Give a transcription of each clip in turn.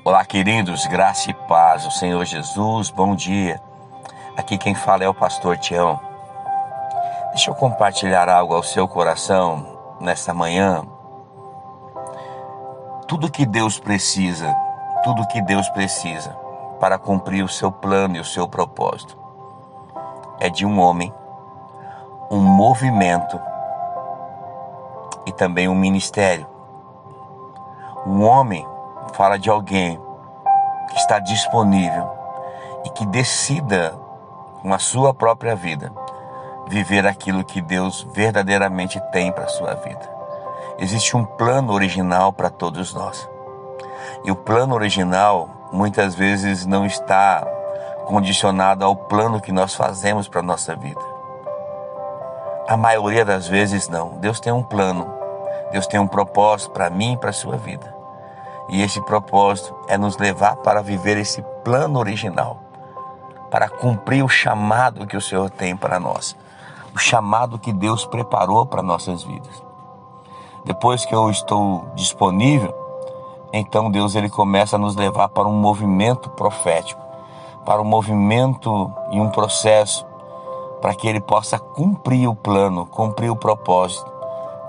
Olá, queridos, graça e paz, o Senhor Jesus, bom dia. Aqui quem fala é o pastor Tião. Deixa eu compartilhar algo ao seu coração nesta manhã. Tudo que Deus precisa para cumprir o seu plano e o seu propósito é de um homem, um movimento e também um ministério. Um homem fala de alguém que está disponível e que decida com a sua própria vida viver aquilo que Deus verdadeiramente tem para a sua vida. Existe um plano original para todos nós. E o plano original muitas vezes não está condicionado ao plano que nós fazemos para a nossa vida. A maioria das vezes não. Deus tem um plano. Deus tem um propósito para mim e para a sua vida. E esse propósito é nos levar para viver esse plano original, para cumprir o chamado que o Senhor tem para nós, o chamado que Deus preparou para nossas vidas. Depois que eu estou disponível, então Deus ele começa a nos levar para um movimento profético, para um movimento e um processo, para que Ele possa cumprir o plano, cumprir o propósito,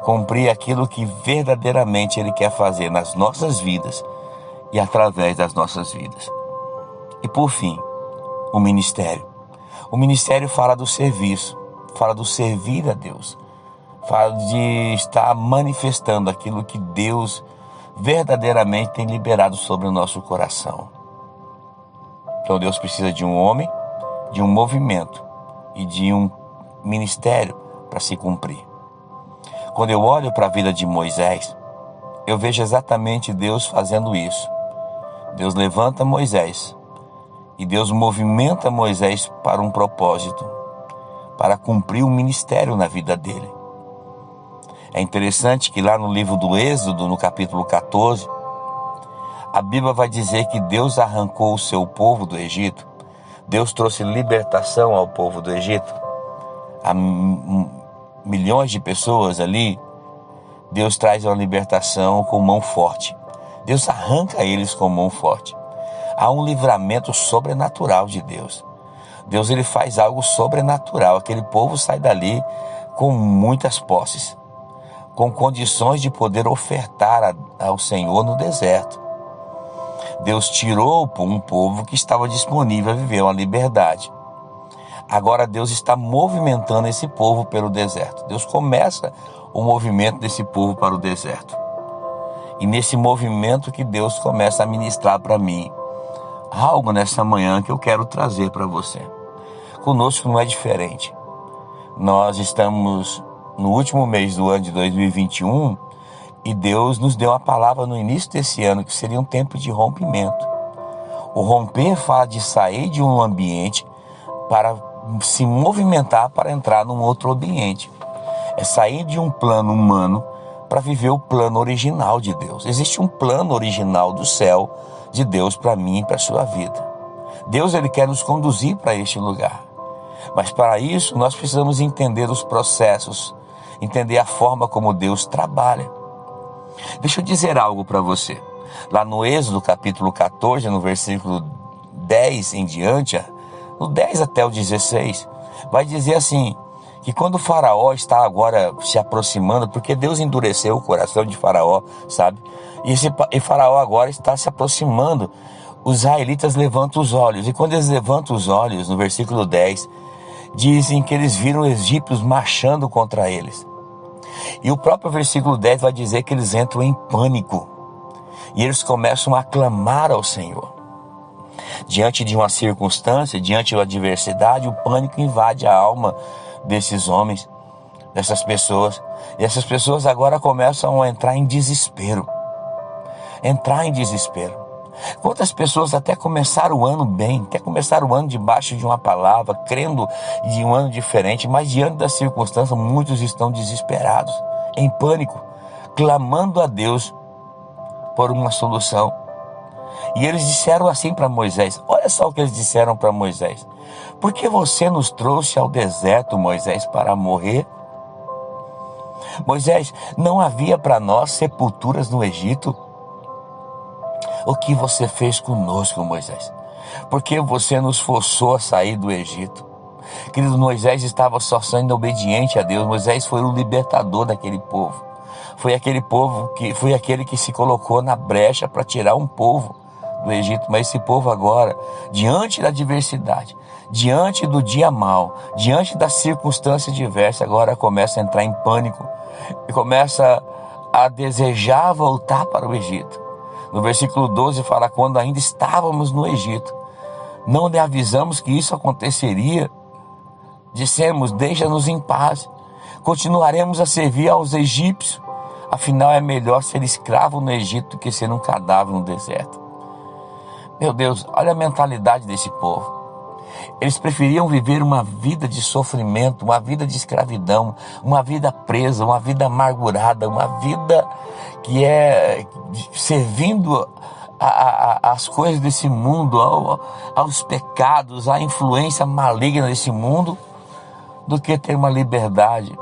cumprir aquilo que verdadeiramente Ele quer fazer nas nossas vidas e através das nossas vidas. E por fim, o ministério. O ministério fala do serviço, fala do servir a Deus, fala de estar manifestando aquilo que Deus verdadeiramente tem liberado sobre o nosso coração. Então Deus precisa de um homem, de um movimento e de um ministério para se cumprir. Quando eu olho para a vida de Moisés, eu vejo exatamente Deus fazendo isso. Deus levanta Moisés e Deus movimenta Moisés para um propósito, para cumprir um ministério na vida dele. É interessante que lá no livro do Êxodo, no capítulo 14, a Bíblia vai dizer que Deus arrancou o seu povo do Egito. Deus trouxe libertação ao povo do Egito. Há milhões de pessoas ali, Deus traz uma libertação com mão forte. Deus arranca eles com mão forte. Há um livramento sobrenatural de Deus. Deus ele faz algo sobrenatural. Aquele povo sai dali com muitas posses, com condições de poder ofertar ao Senhor no deserto. Deus tirou um povo que estava disponível a viver uma liberdade. Agora Deus está movimentando esse povo pelo deserto. Deus começa o movimento desse povo para o deserto. E nesse movimento que Deus começa a ministrar para mim algo nessa manhã que eu quero trazer para você. Conosco não é diferente. Nós estamos no último mês do ano de 2021 e Deus nos deu uma palavra no início desse ano que seria um tempo de rompimento. O romper fala de sair de um ambiente para se movimentar para entrar num outro ambiente. É sair de um plano humano para viver o plano original de Deus. Existe um plano original do céu de Deus para mim e para a sua vida. Deus ele quer nos conduzir para este lugar. Mas para isso nós precisamos entender os processos, entender a forma como Deus trabalha. Deixa eu dizer algo para você. Lá no Êxodo capítulo 14, no versículo 10 em diante, do 10 até o 16, vai dizer assim, que quando o faraó está agora se aproximando, porque Deus endureceu o coração de faraó, sabe? E faraó agora está se aproximando, os israelitas levantam os olhos, e quando eles levantam os olhos, no versículo 10, dizem que eles viram os egípcios marchando contra eles. E o próprio versículo 10 vai dizer que eles entram em pânico. E eles começam a clamar ao Senhor. Diante de uma circunstância, diante da adversidade, o pânico invade a alma desses homens, dessas pessoas. E essas pessoas agora começam a entrar em desespero. Quantas pessoas até começaram o ano bem, até começaram o ano debaixo de uma palavra, crendo de um ano diferente, mas diante das circunstâncias, muitos estão desesperados, em pânico, clamando a Deus por uma solução. E eles disseram assim para Moisés, olha só o que eles disseram para Moisés: por que você nos trouxe ao deserto, Moisés, para morrer? Moisés, não havia para nós sepulturas no Egito? O que você fez conosco, Moisés? Porque você nos forçou a sair do Egito. Querido, Moisés estava só sendo obediente a Deus. Moisés foi o libertador daquele povo. Foi aquele que se colocou na brecha para tirar um povo do Egito. Mas esse povo agora, diante da adversidade, diante do dia mau, diante das circunstâncias diversas, agora começa a entrar em pânico e começa a desejar voltar para o Egito. No versículo 12 fala: quando ainda estávamos no Egito, não lhe avisamos que isso aconteceria. Dissemos: deixa-nos em paz, continuaremos a servir aos egípcios. Afinal, é melhor ser escravo no Egito do que ser um cadáver no deserto. Meu Deus, olha a mentalidade desse povo. Eles preferiam viver uma vida de sofrimento, uma vida de escravidão, uma vida presa, uma vida amargurada, uma vida que é servindo às coisas desse mundo, aos pecados, à influência maligna desse mundo, do que ter uma liberdade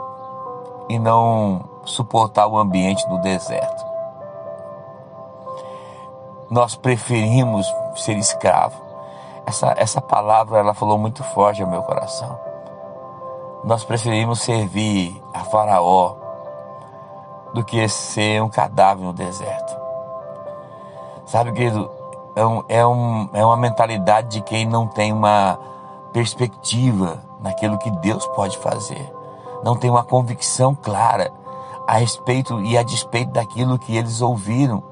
e não suportar o ambiente do deserto. Nós preferimos ser escravos. Essa palavra, ela falou muito forte ao meu coração. Nós preferimos servir a Faraó do que ser um cadáver no deserto. Sabe, querido, é uma mentalidade de quem não tem uma perspectiva naquilo que Deus pode fazer. Não tem uma convicção clara a respeito e a despeito daquilo que eles ouviram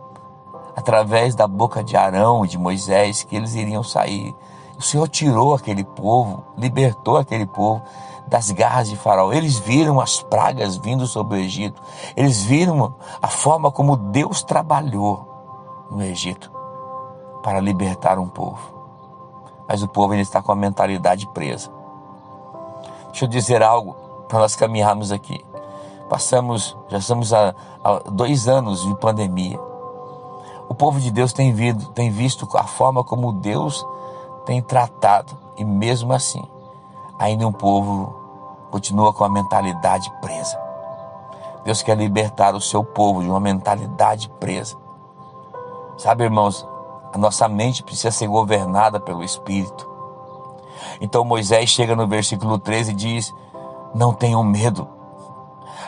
através da boca de Arão e de Moisés, que eles iriam sair. O Senhor tirou aquele povo, libertou aquele povo das garras de Faraó. Eles viram as pragas vindo sobre o Egito. Eles viram a forma como Deus trabalhou no Egito para libertar um povo. Mas o povo ainda está com a mentalidade presa. Deixa eu dizer algo para nós caminharmos aqui. Já estamos há 2 anos de pandemia. O povo de Deus tem visto a forma como Deus tem tratado, e mesmo assim, ainda um povo continua com a mentalidade presa. Deus quer libertar o seu povo de uma mentalidade presa. Sabe, irmãos, a nossa mente precisa ser governada pelo Espírito. Então Moisés chega no versículo 13 e diz: não tenham medo,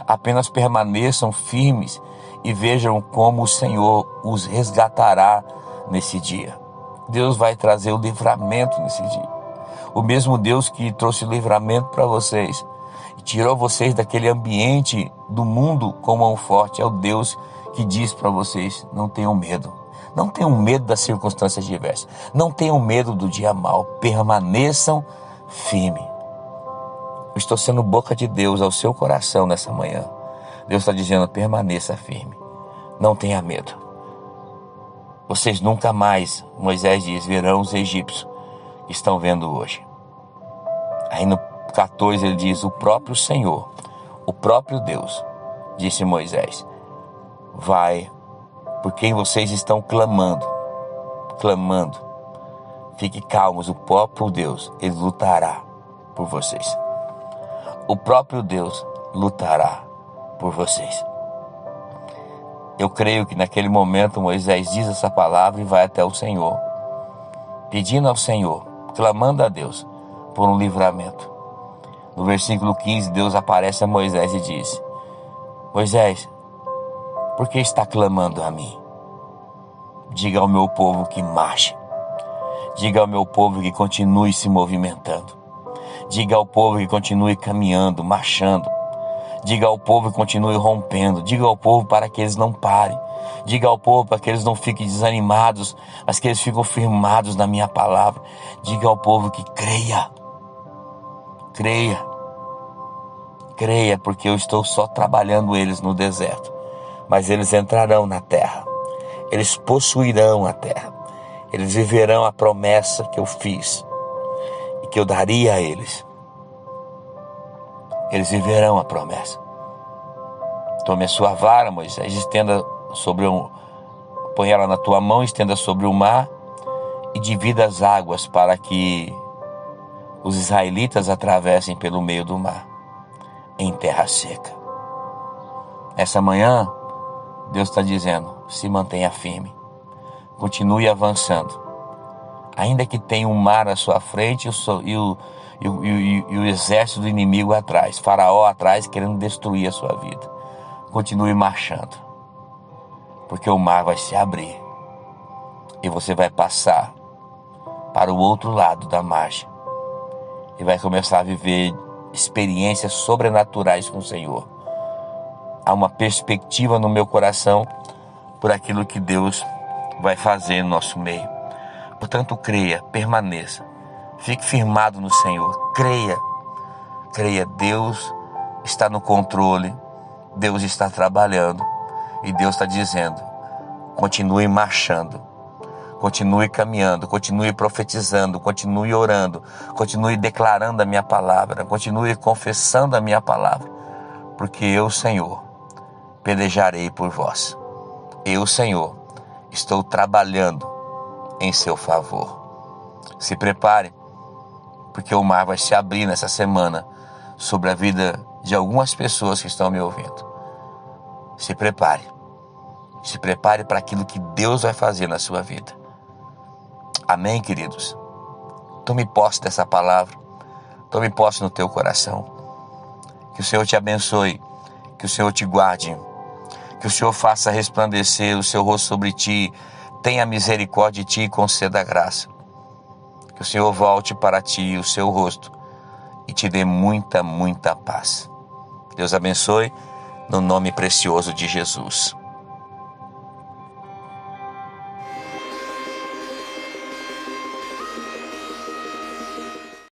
apenas permaneçam firmes e vejam como o Senhor os resgatará nesse dia. Deus vai trazer o livramento nesse dia. O mesmo Deus que trouxe o livramento para vocês e tirou vocês daquele ambiente do mundo com mão forte, é o Deus que diz para vocês: não tenham medo. Não tenham medo das circunstâncias diversas. Não tenham medo do dia mau. Permaneçam firmes. Eu estou sendo boca de Deus ao seu coração nessa manhã. Deus está dizendo: permaneça firme. Não tenha medo. Vocês nunca mais, Moisés diz, verão os egípcios que estão vendo hoje. Aí no 14 ele diz: o próprio Senhor, o próprio Deus, disse Moisés, vai por quem vocês estão clamando. Fique calmos, o próprio Deus, ele lutará por vocês. O próprio Deus lutará por vocês. Eu creio que naquele momento Moisés diz essa palavra e vai até o Senhor, pedindo ao Senhor, clamando a Deus por um livramento. No versículo 15, Deus aparece a Moisés e diz: Moisés, por que está clamando a mim? Diga ao meu povo que marche. Diga ao meu povo que continue se movimentando. Diga ao povo que continue caminhando, marchando. Diga ao povo que continue rompendo. Diga ao povo para que eles não parem. Diga ao povo para que eles não fiquem desanimados, mas que eles fiquem firmados na minha palavra. Diga ao povo que creia. Creia, porque eu estou só trabalhando eles no deserto. Mas eles entrarão na terra. Eles possuirão a terra. Eles viverão a promessa que eu fiz e que eu daria a eles. Eles viverão a promessa. Tome a sua vara, Moisés, põe ela na tua mão, estenda sobre o mar e divida as águas para que os israelitas atravessem pelo meio do mar, em terra seca. Essa manhã, Deus está dizendo: se mantenha firme. Continue avançando. Ainda que tenha um mar à sua frente e o exército do inimigo atrás, Faraó atrás querendo destruir a sua vida. Continue marchando, porque o mar vai se abrir e você vai passar para o outro lado da margem e vai começar a viver experiências sobrenaturais com o Senhor. Há uma perspectiva no meu coração por aquilo que Deus vai fazer no nosso meio. Portanto, creia, permaneça, fique firmado no Senhor, creia, Deus está no controle, Deus está trabalhando e Deus está dizendo, continue marchando, continue caminhando, continue profetizando, continue orando, continue declarando a minha palavra, continue confessando a minha palavra, porque eu, Senhor, pelejarei por vós. Eu, Senhor, estou trabalhando em seu favor. Se prepare, porque o mar vai se abrir nessa semana sobre a vida de algumas pessoas que estão me ouvindo. Se prepare para aquilo que Deus vai fazer na sua vida. Amém, queridos? Tome posse dessa palavra, tome posse no teu coração. Que o Senhor te abençoe, que o Senhor te guarde, que o Senhor faça resplandecer o seu rosto sobre ti, tenha misericórdia de ti e conceda graça. Que o Senhor volte para ti o seu rosto e te dê muita, muita paz. Deus abençoe, no nome precioso de Jesus.